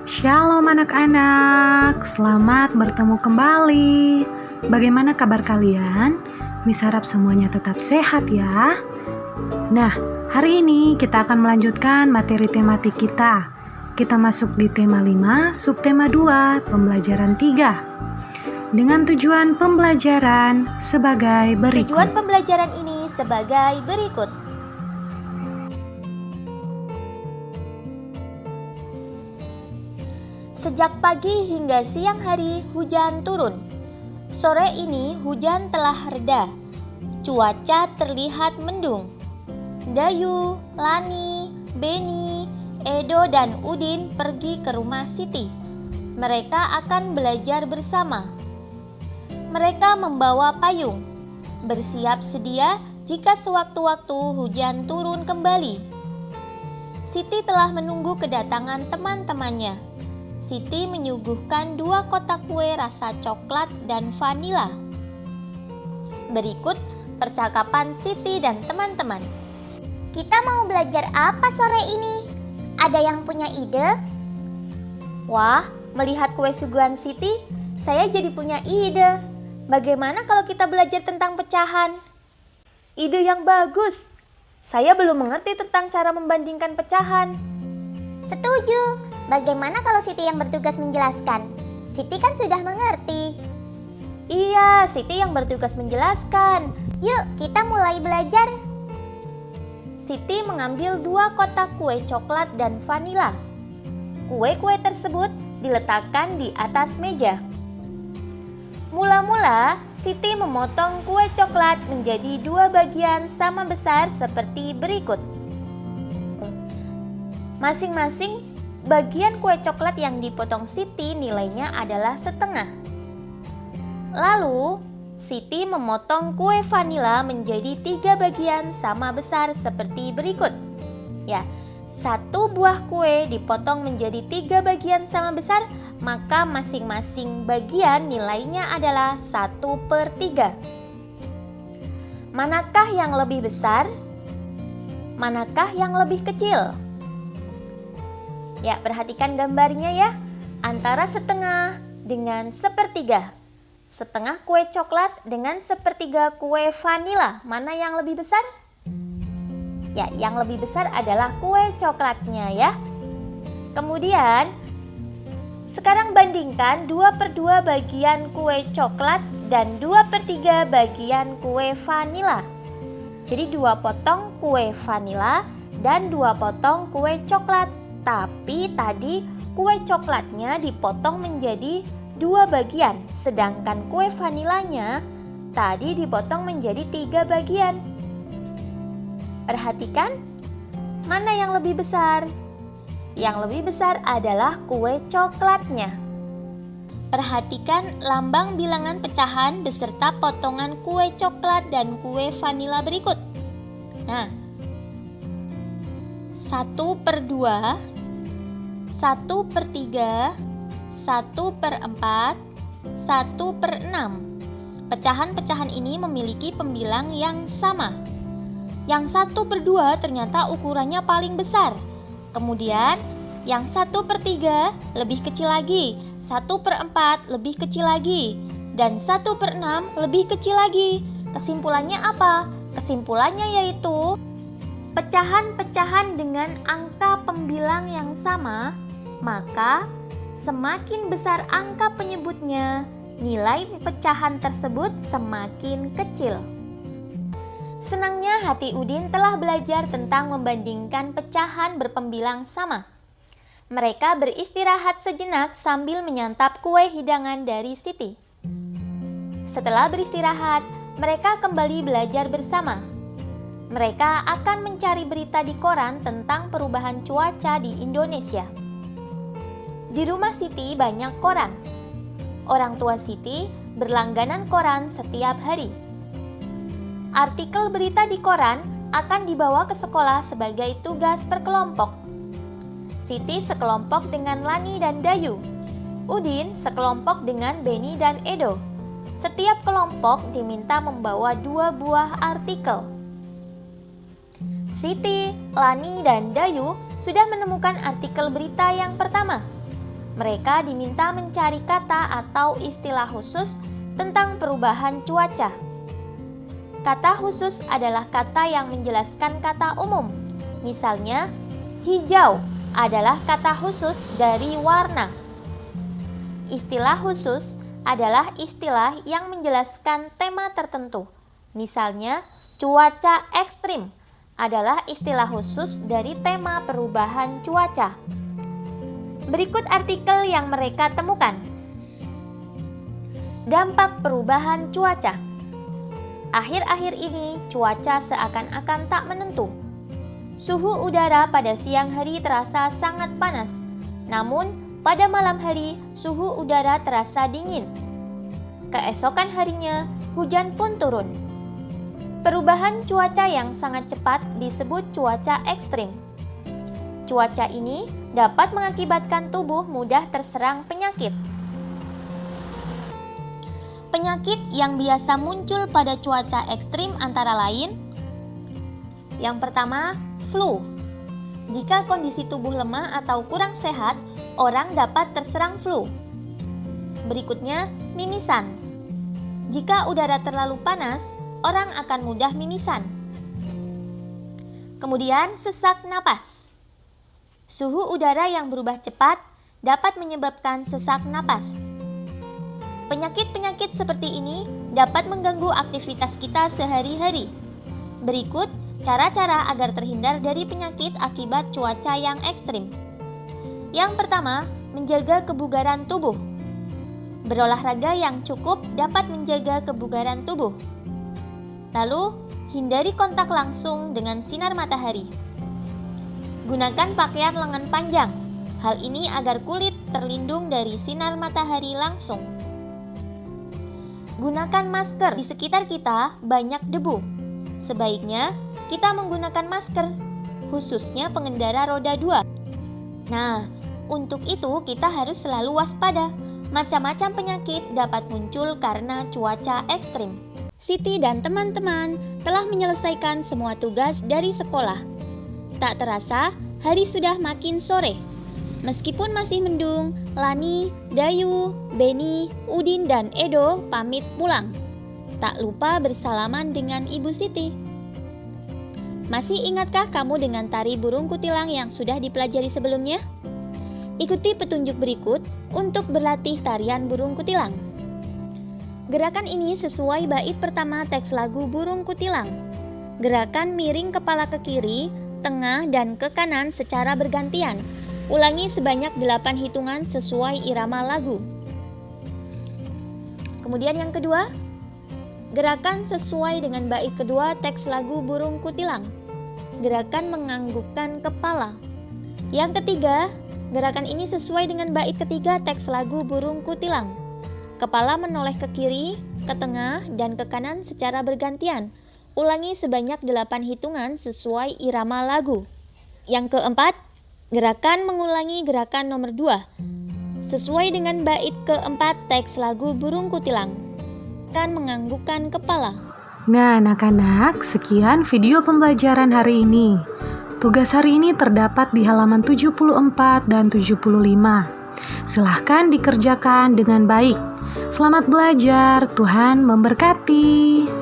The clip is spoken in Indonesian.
Shalom anak-anak, selamat bertemu kembali. Bagaimana kabar kalian? Miss harap semuanya tetap sehat ya. Nah, hari ini kita akan melanjutkan materi tematik kita. Kita masuk di tema 5, subtema 2, pembelajaran 3. Dengan tujuan pembelajaran sebagai berikut. Tujuan pembelajaran ini sebagai berikut. Sejak pagi hingga siang hari hujan turun. Sore ini hujan telah reda. Cuaca terlihat mendung. Dayu, Lani, Beni, Edo dan Udin pergi ke rumah Siti. Mereka akan belajar bersama. Mereka membawa payung, bersiap sedia jika sewaktu-waktu hujan turun kembali. Siti telah menunggu kedatangan teman-temannya. Siti menyuguhkan 2 kotak kue rasa coklat dan vanila. Berikut percakapan Siti dan teman-teman. Kita mau belajar apa sore ini? Ada yang punya ide? Wah, melihat kue suguhan Siti, saya jadi punya ide. Bagaimana kalau kita belajar tentang pecahan? Ide yang bagus. Saya belum mengerti tentang cara membandingkan pecahan. Setuju. Bagaimana kalau Siti yang bertugas menjelaskan? Siti kan sudah mengerti. Iya, Siti yang bertugas menjelaskan. Yuk, kita mulai belajar. Siti mengambil 2 kotak kue coklat dan vanila. Kue-kue tersebut diletakkan di atas meja. Mula-mula, Siti memotong kue coklat menjadi 2 bagian sama besar seperti berikut. Masing-masing bagian kue coklat yang dipotong Siti nilainya adalah setengah. Lalu, Siti memotong kue vanila menjadi 3 bagian sama besar seperti berikut. Ya, 1 buah kue dipotong menjadi 3 bagian sama besar, maka masing-masing bagian nilainya adalah 1/3. Manakah yang lebih besar? Manakah yang lebih kecil? Ya, perhatikan gambarnya ya. Antara setengah dengan 1/3. Setengah kue coklat dengan 1/3 kue vanila. Mana yang lebih besar? Ya, yang lebih besar adalah kue coklatnya ya. Kemudian, sekarang bandingkan 2/2 bagian kue coklat dan 2/3 bagian kue vanila. Jadi 2 potong kue vanila dan 2 potong kue coklat. Tapi tadi kue coklatnya dipotong menjadi 2 bagian, sedangkan kue vanilanya tadi dipotong menjadi 3 bagian. Perhatikan, mana yang lebih besar? Yang lebih besar adalah kue coklatnya. Perhatikan lambang bilangan pecahan beserta potongan kue coklat dan kue vanila berikut. Nah, 1/2, 1/3, 1/4, 1/6. Pecahan-pecahan ini memiliki pembilang yang sama. Yang 1/2 ternyata ukurannya paling besar. Kemudian yang 1/3 lebih kecil lagi, 1/4 lebih kecil lagi, dan 1/6 lebih kecil lagi. Kesimpulannya apa? Kesimpulannya yaitu pecahan-pecahan dengan angka pembilang yang sama, maka semakin besar angka penyebutnya, nilai pecahan tersebut semakin kecil. Senangnya hati Udin telah belajar tentang membandingkan pecahan berpembilang sama. Mereka beristirahat sejenak sambil menyantap kue hidangan dari Siti. Setelah beristirahat, mereka kembali belajar bersama. Mereka akan mencari berita di koran tentang perubahan cuaca di Indonesia. Di rumah Siti banyak koran. Orang tua Siti berlangganan koran setiap hari. Artikel berita di koran akan dibawa ke sekolah sebagai tugas per kelompok. Siti sekelompok dengan Lani dan Dayu. Udin sekelompok dengan Beni dan Edo. Setiap kelompok diminta membawa 2 buah artikel. Siti, Lani, dan Dayu sudah menemukan artikel berita yang pertama. mereka diminta mencari kata atau istilah khusus tentang perubahan cuaca. Kata khusus adalah kata yang menjelaskan kata umum. Misalnya, hijau adalah kata khusus dari warna. Istilah khusus adalah istilah yang menjelaskan tema tertentu. Misalnya, cuaca ekstrim adalah istilah khusus dari tema perubahan cuaca. Berikut artikel yang mereka temukan. Dampak perubahan cuaca. Akhir-akhir ini cuaca seakan-akan tak menentu. Suhu udara pada siang hari terasa sangat panas, namun pada malam hari suhu udara terasa dingin. Keesokan harinya hujan pun turun. Perubahan cuaca yang sangat cepat disebut cuaca ekstrim. Cuaca ini dapat mengakibatkan tubuh mudah terserang penyakit. Penyakit yang biasa muncul pada cuaca ekstrim antara lain: yang pertama, flu. Jika kondisi tubuh lemah atau kurang sehat, orang dapat terserang flu. Berikutnya, mimisan. Jika udara terlalu panas, orang akan mudah mimisan. Kemudian, sesak napas. Suhu udara yang berubah cepat dapat menyebabkan sesak napas. Penyakit-penyakit seperti ini dapat mengganggu aktivitas kita sehari-hari. Berikut cara-cara agar terhindar dari penyakit akibat cuaca yang ekstrim. Yang pertama, menjaga kebugaran tubuh. Berolahraga yang cukup dapat menjaga kebugaran tubuh. Lalu, hindari kontak langsung dengan sinar matahari. Gunakan pakaian lengan panjang. Hal ini agar kulit terlindung dari sinar matahari langsung. Gunakan masker. Di sekitar kita banyak debu. Sebaiknya kita menggunakan masker, khususnya pengendara roda 2. Nah, untuk itu kita harus selalu waspada. Macam-macam penyakit dapat muncul karena cuaca ekstrim. Siti dan teman-teman telah menyelesaikan semua tugas dari sekolah. Tak terasa, hari sudah makin sore. Meskipun masih mendung, Lani, Dayu, Beni, Udin, dan Edo pamit pulang. Tak lupa bersalaman dengan Ibu Siti. Masih ingatkah kamu dengan tari burung kutilang yang sudah dipelajari sebelumnya? Ikuti petunjuk berikut untuk berlatih tarian burung kutilang. Gerakan ini sesuai bait pertama teks lagu Burung Kutilang. Gerakan miring kepala ke kiri, tengah, dan ke kanan secara bergantian. Ulangi sebanyak 8 hitungan sesuai irama lagu. Kemudian yang kedua, gerakan sesuai dengan bait kedua teks lagu Burung Kutilang. Gerakan menganggukkan kepala. Yang ketiga, gerakan ini sesuai dengan bait ketiga teks lagu Burung Kutilang. Kepala menoleh ke kiri, ke tengah, dan ke kanan secara bergantian. Ulangi sebanyak 8 hitungan sesuai irama lagu. Yang keempat, gerakan mengulangi gerakan nomor 2 sesuai dengan bait keempat teks lagu Burung Kutilang. Kan menganggukkan kepala. Nah, anak-anak, sekian video pembelajaran hari ini. Tugas hari ini terdapat di halaman 74 dan 75. Silahkan dikerjakan dengan baik. Selamat belajar, Tuhan memberkati.